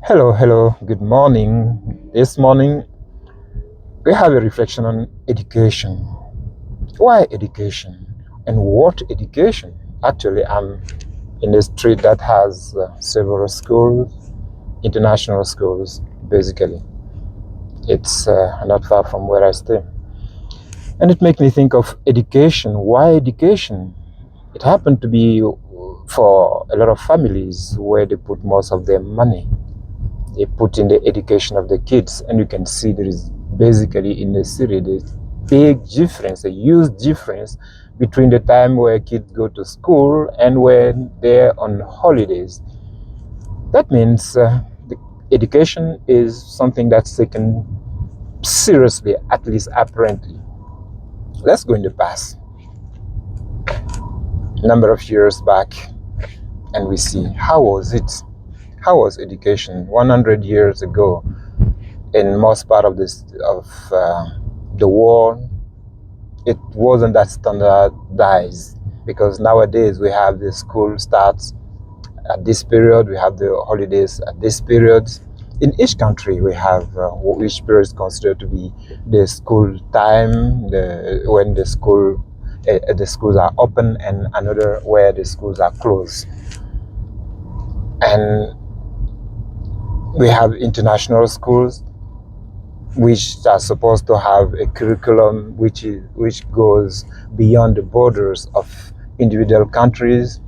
Hello, good morning. This morning we have a reflection on education. Why education and what education? Actually, I'm in a street that has several schools, international schools, basically. It's not far from where I stay. And it makes me think of education. Why education? It happened to be for a lot of families where they put most of their money. They put in the education of the kids, and you can see there is basically in the city there's big difference, a huge difference between the time where kids go to school and when they're on holidays. That means the education is something that's taken seriously, at least apparently. Let's go in the past, a number of years back, and we see how was it? How was education 100 years ago in most part of the world? It wasn't that standardized because nowadays we have the school starts at this period, we have the holidays at this period. In each country, we have which period is considered to be the school time, when the schools are open, and another where the schools are closed. And we have international schools which are supposed to have a curriculum which goes beyond the borders of individual countries.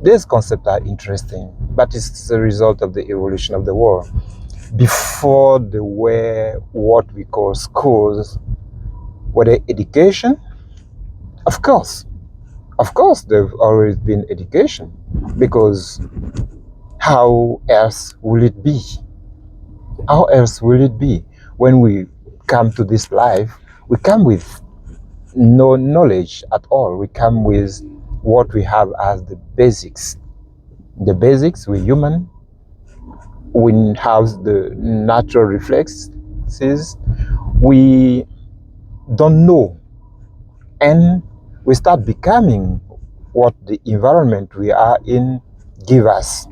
These concepts are interesting, but it's a result of the evolution of the world. Before there were what we call schools, were there education? Of course. Of course, there's always been education, because how else will it be? How else will it be? When we come to this life, we come with no knowledge at all. We come with what we have as the basics. The basics, we're human. We have the natural reflexes. We don't know. And we start becoming what the environment we are in give us.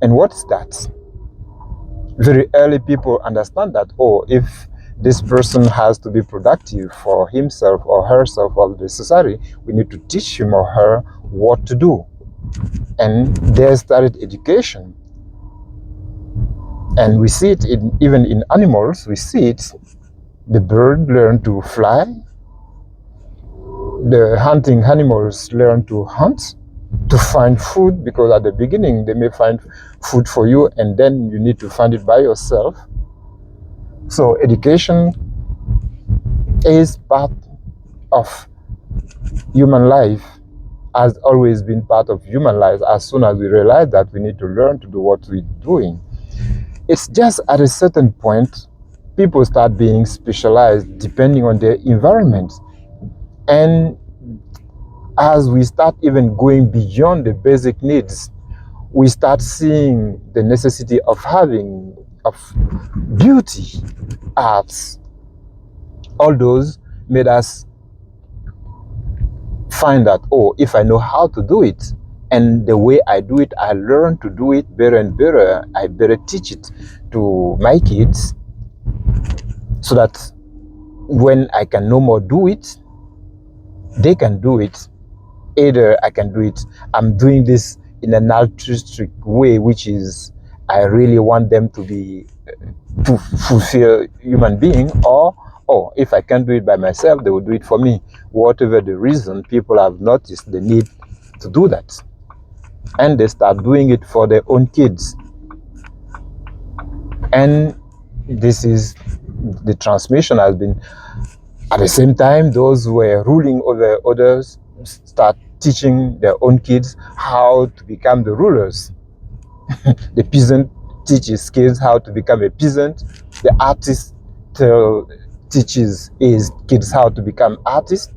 And what's that? Very early people understand that, oh, if this person has to be productive for himself or herself or the society, we need to teach him or her what to do. And there started education. And we see it even in animals. We see it. The bird learn to fly. The hunting animals learn to hunt, to find food, because at the beginning they may find food for you and then you need to find it by yourself. So education is part of human life, has always been part of human life. As soon as we realize that, we need to learn to do what we're doing. It's just at a certain point, people start being specialized depending on their environment. And as we start even going beyond the basic needs, we start seeing the necessity of having of beauty, arts. All those made us find that, oh, if I know how to do it, and the way I do it, I learn to do it better and better, I better teach it to my kids, so that when I can no more do it, they can do it. Either I can do it, I'm doing this in an altruistic way, which is I really want them to be to fulfill human being, or if I can't do it by myself, they will do it for me. Whatever the reason, people have noticed the need to do that, and they start doing it for their own kids. And this is the transmission has been, at the same time, those who were ruling over others start teaching their own kids how to become the rulers. The peasant teaches kids how to become a peasant. The artist teaches his kids how to become artists.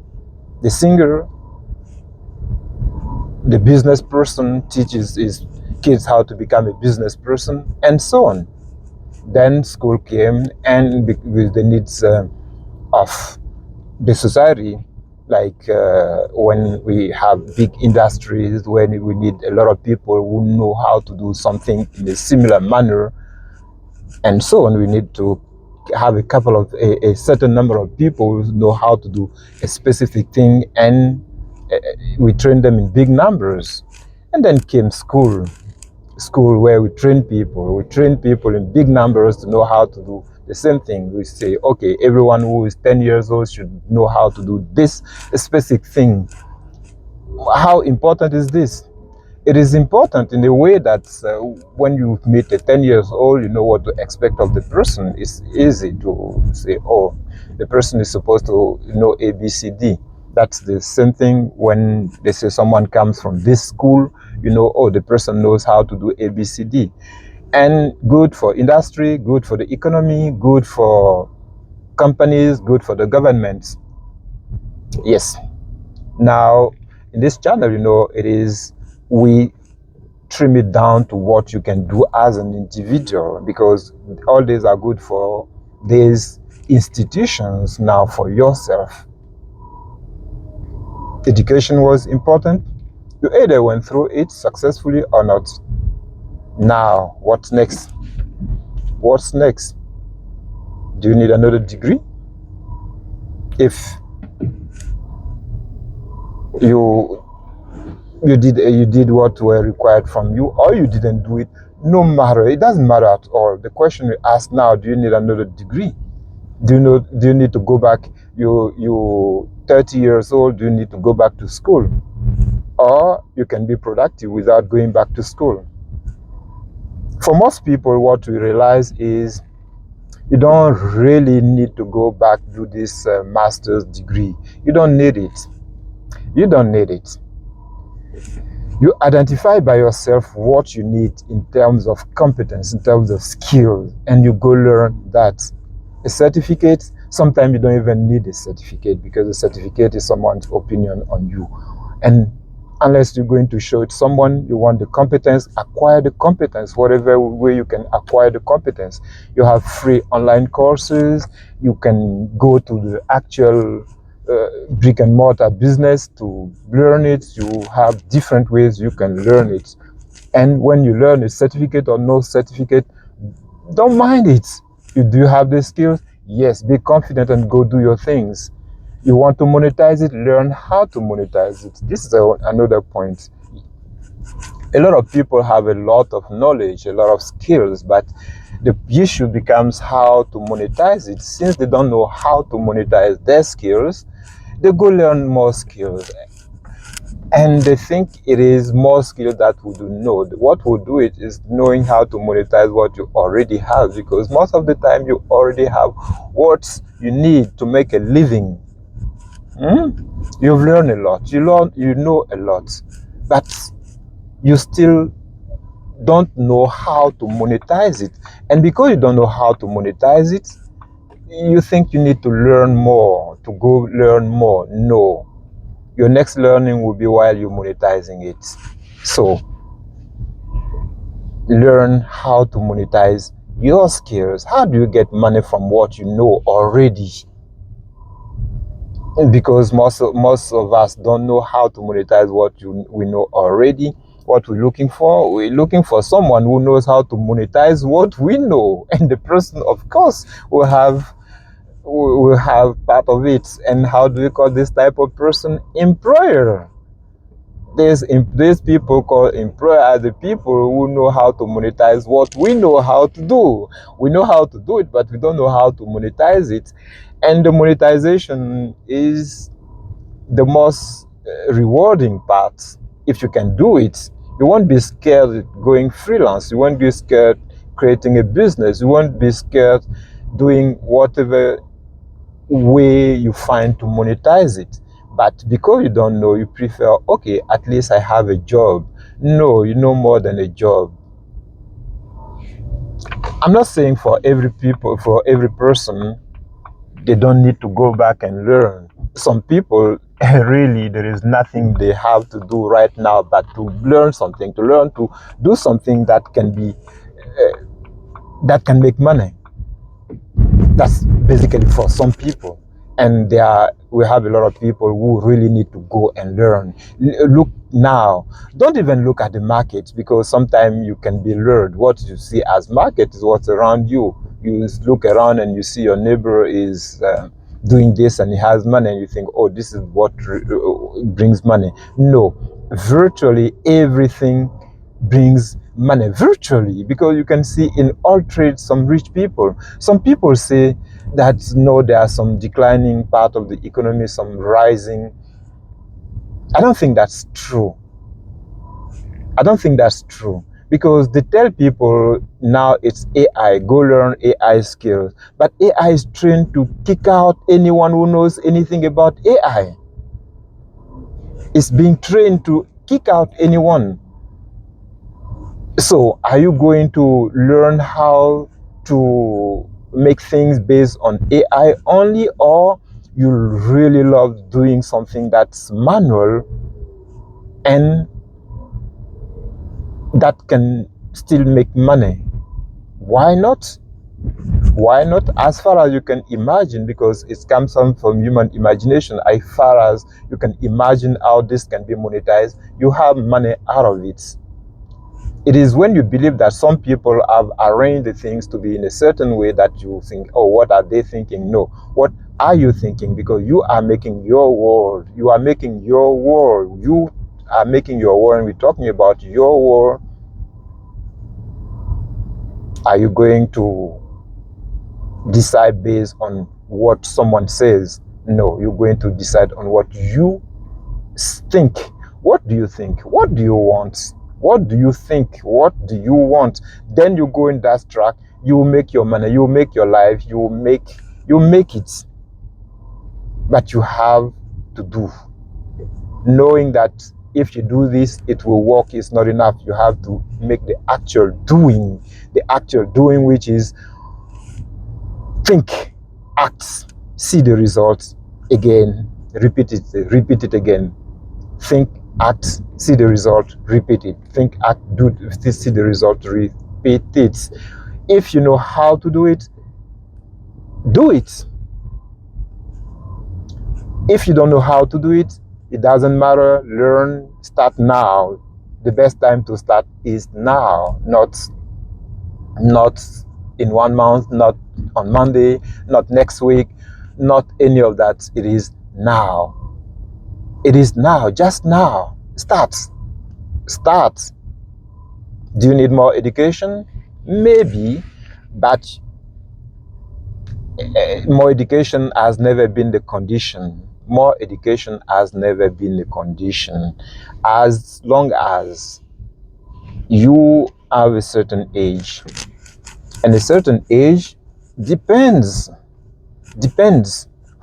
The singer, the business person teaches his kids how to become a business person, and so on. Then school came, and with the needs of the society, like when we have big industries, when we need a lot of people who know how to do something in a similar manner, and so on. We need to have a certain number of people who know how to do a specific thing, and we train them in big numbers. And then came school where we train people in big numbers to know how to do the same thing. We say, okay, everyone who is 10 years old should know how to do this specific thing. How important is this? It is important in a way that when you meet a 10 years old, you know what to expect of the person. It's easy to say, oh, the person is supposed to know ABCD. That's the same thing when they say someone comes from this school, you know, oh, the person knows how to do ABCD. And good for industry, good for the economy, good for companies, good for the governments. Yes. Now, in this channel, you know, we trim it down to what you can do as an individual, because all these are good for these institutions. Now, for yourself, education was important. You either went through it successfully or not. Now, what's next? What's next? Do you need another degree? If you did what were required from you, or you didn't do it, no matter, it doesn't matter at all. The question we ask now, do you need another degree? Do you need to go back? You 30 years old, do you need to go back to school? Or you can be productive without going back to school. For most people, what we realize is you don't really need to go back to this master's degree. You don't need it. You don't need it. You identify by yourself what you need in terms of competence, in terms of skills, and you go learn that. A certificate, sometimes you don't even need a certificate, because a certificate is someone's opinion on you. And unless you're going to show it to someone, you want the competence, acquire the competence, whatever way you can acquire the competence. You have free online courses. You can go to the actual brick and mortar business to learn it. You have different ways you can learn it. And when you learn a certificate or no certificate, don't mind it. You do have the skills? Yes, be confident and go do your things. You want to monetize it? Learn how to monetize it. This is another point. A lot of people have a lot of knowledge, a lot of skills, but the issue becomes how to monetize it. Since they don't know how to monetize their skills, they go learn more skills. And they think it is more skill that we do know. What will do it is knowing how to monetize what you already have, because most of the time you already have what you need to make a living. You've learned a lot. You know a lot, but you still don't know how to monetize it. And because you don't know how to monetize it, you think you need to learn more, to go learn more. No. Your next learning will be while you're monetizing it. So, learn how to monetize your skills. How do you get money from what you know already? Because most of us don't know how to monetize what we know already. What we're looking for someone who knows how to monetize what we know, and the person, of course, will have part of it. And how do we call this type of person? Employer. These people called employer are the people who know how to monetize what we know how to do. We know how to do it, but we don't know how to monetize it. And the monetization is the most rewarding part. If you can do it, you won't be scared going freelance. You won't be scared creating a business. You won't be scared doing whatever way you find to monetize it. But because you don't know, you prefer, okay, at least I have a job. No, you know more than a job. I'm not saying for every person, they don't need to go back and learn. Some people, really, there is nothing they have to do right now but to learn something, to learn to do something that can make money. That's basically for some people. And we have a lot of people who really need to go and learn. Look now. Don't even look at the market, because sometimes you can be lured. What you see as market is what's around you. You look around and you see your neighbor is doing this and he has money, and you think, oh, this is what brings money. No, virtually everything brings money, virtually, because you can see in all trades some rich people. Some people say that no, there are some declining part of the economy, some rising. I don't think that's true. I don't think that's true, because they tell people now it's AI, go learn AI skills. But AI is trained to kick out anyone who knows anything about AI. It's being trained to kick out anyone. So are you going to learn how to make things based on AI only, or you really love doing something that's manual and that can still make money? Why not? Why not? As far as you can imagine, because it comes from human imagination, as far as you can imagine how this can be monetized, you have money out of it. It is when you believe that some people have arranged the things to be in a certain way that you think, oh, what are they thinking? No. What are you thinking? Because you are making your world. You are making your world. You are making your world, and we're talking about your world. Are you going to decide based on what someone says? No, you're going to decide on what you think. What do you think? What do you want? What do you think? What do you want? Then you go in that track. You make your money. You make your life. You make it. But you have to do. Knowing that if you do this, it will work is not enough. You have to make the actual doing. The actual doing, which is think, act, see the results again, repeat it again. Think, act, see the result, repeat it. Think, act, do, see the result, repeat it. If you know how to do it, do it. If you don't know how to do it, it doesn't matter. Learn, start now. The best time to start is now, not in 1 month, not on Monday, not next week, not any of that. It is now. It is now, just now. Start. Do you need more education? Maybe, but more education has never been the condition. More education has never been the condition. As long as you have a certain age, and a certain age depends.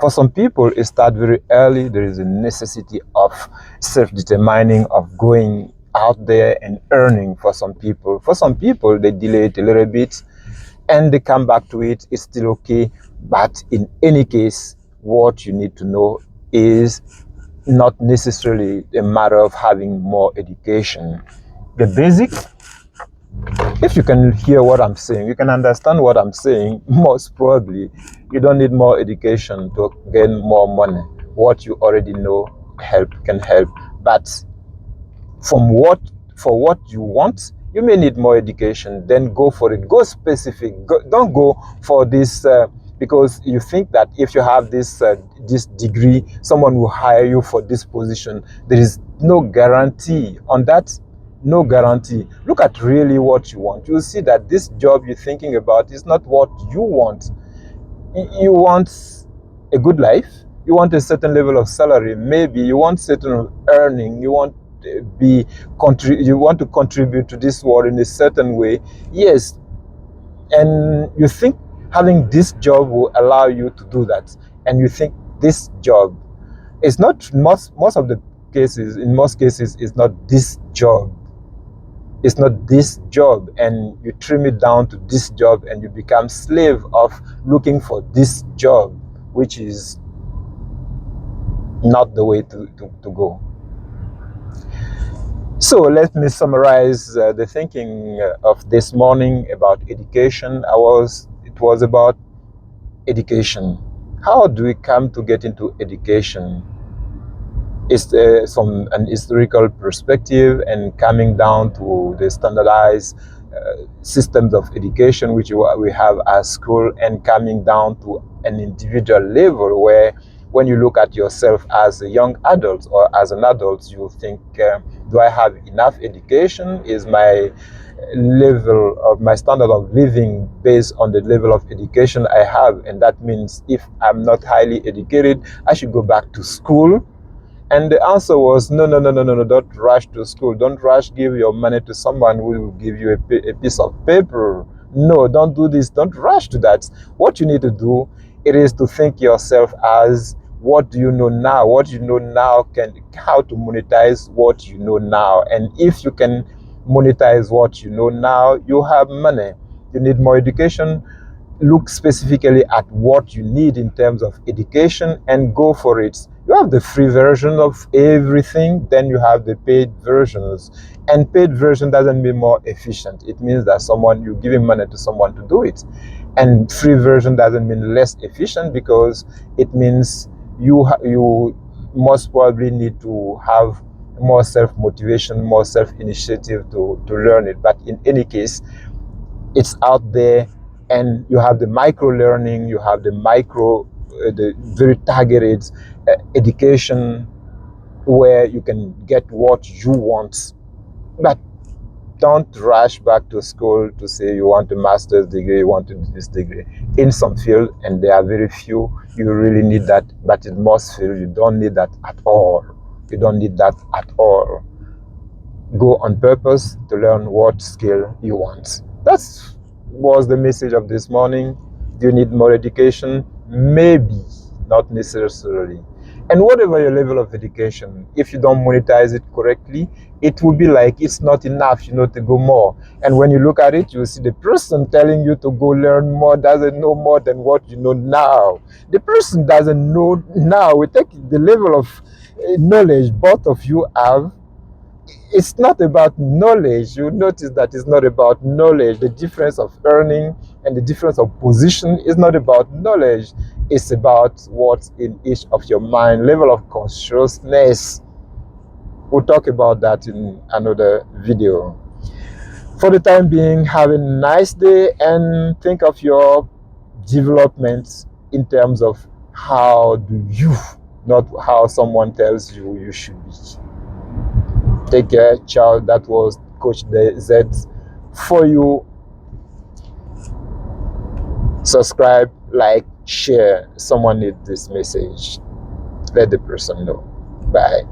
For some people, it starts very early. There is a necessity of self-determining, of going out there and earning. For some people, they delay it a little bit and they come back to it. It's still okay. But in any case, what you need to know is not necessarily a matter of having more education. The basic, if you can hear what I'm saying, you can understand what I'm saying, most probably you don't need more education to gain more money. What you already know can help. But for what you want, you may need more education. Then go for it. Go specific. Don't go for this because you think that if you have this degree, someone will hire you for this position. There is no guarantee on that. No guarantee. Look at really what you want. You'll see that this job you're thinking about is not what you want. You want a good life. You want a certain level of salary. Maybe you want certain earning. You want to contribute to this world in a certain way. Yes, and you think having this job will allow you to do that, and you think this job is not most of the cases. In most cases, it's not this job. It's not this job, and you trim it down to this job, and you become slave of looking for this job, which is not the way to go. So let me summarize the thinking of this morning about education. It was about education. How do we come to get into education? It's from an historical perspective and coming down to the standardized systems of education which we have at school, and coming down to an individual level where when you look at yourself as a young adult or as an adult, you think, do I have enough education? Is my level of my standard of living based on the level of education I have? And that means if I'm not highly educated, I should go back to school. And the answer was no, no, no, no, no, no, don't rush to school. Don't rush, give your money to someone who will give you a piece of paper. No, don't do this. Don't rush to that. What you need to do, it is to think yourself as, what do you know now? What you know now, how to monetize what you know now. And if you can monetize what you know now, you have money. You need more education, look specifically at what you need in terms of education and go for it. You have the free version of everything, then you have the paid versions. And paid version doesn't mean more efficient. It means that you're giving money to someone to do it. And free version doesn't mean less efficient, because it means you most probably need to have more self-motivation, more self-initiative to learn it. But in any case, it's out there, and you have the micro learning, you have the very targeted education where you can get what you want. But don't rush back to school to say you want a master's degree, you want to do this degree. In some field, and there are very few, you really need that, but in most field, you don't need that at all. You don't need that at all. Go on purpose to learn what skill you want. That was the message of this morning. Do you need more education? Maybe, not necessarily. And whatever your level of education, if you don't monetize it correctly, it will be like it's not enough, to go more. And when you look at it, you see the person telling you to go learn more doesn't know more than what you know now. The person doesn't know now. We take the level of knowledge both of you have. It's not about knowledge. You notice that it's not about knowledge. The difference of earning and the difference of position is not about knowledge. It's about what's in each of your mind, level of consciousness. We'll talk about that in another video. For the time being, have a nice day, and think of your development in terms of how do you, not how someone tells you you should be. Take care, ciao. That was Coach Z for you. Subscribe, like, share. Someone needs this message. Let the person know. Bye.